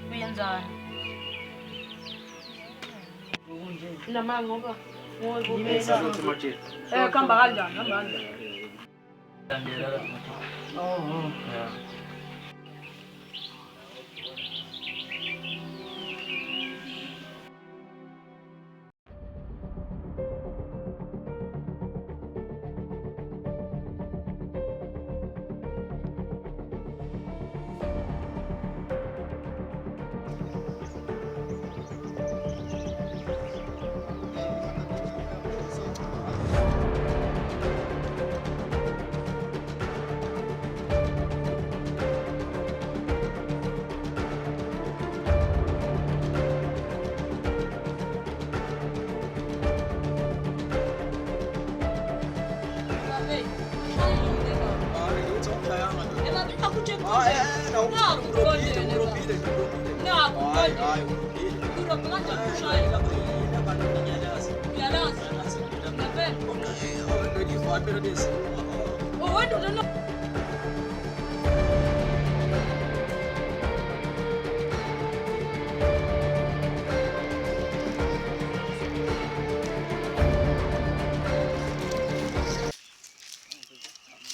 Kuyenzani? Namango ba? Kamba kanjani? Hamba kanjani? Oh. Yeah.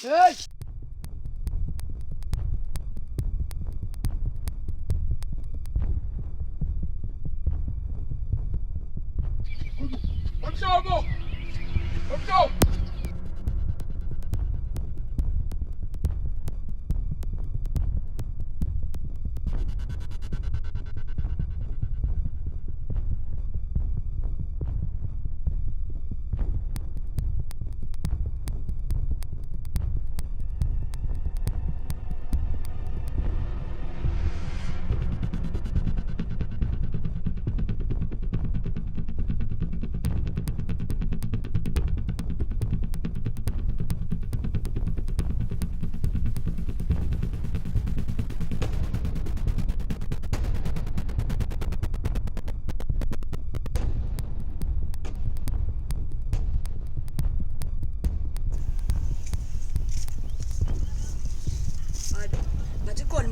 Hey! Let's go!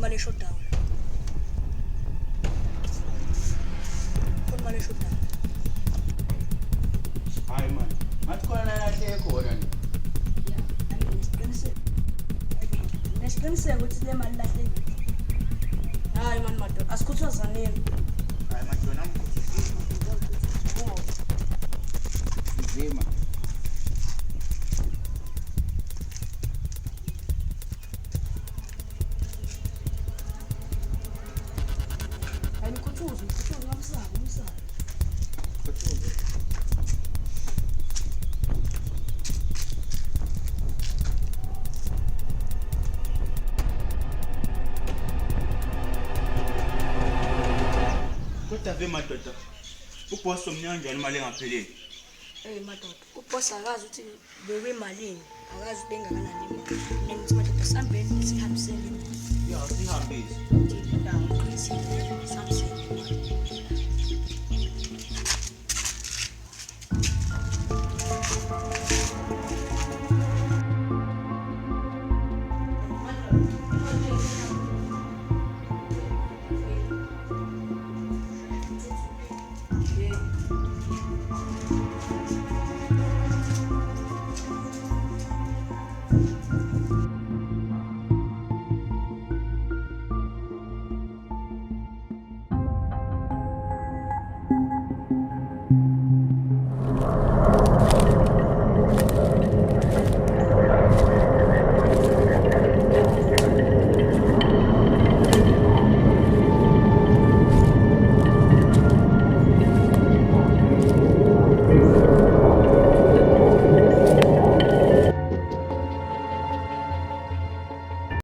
Money shut down. Put money shut down. Hi man. What's going on at the code? Yeah, I mean, let's say what's the name of that thing? Hi man, matter. As good as a name. Hi man, you're not Zema. Madoda uboss omnyanja imali engapheleli madoda uboss akazi ukuthi bewe imalini akazi bengakanani imali ngithi madoda sihambeni sihambisene yeah sihambise something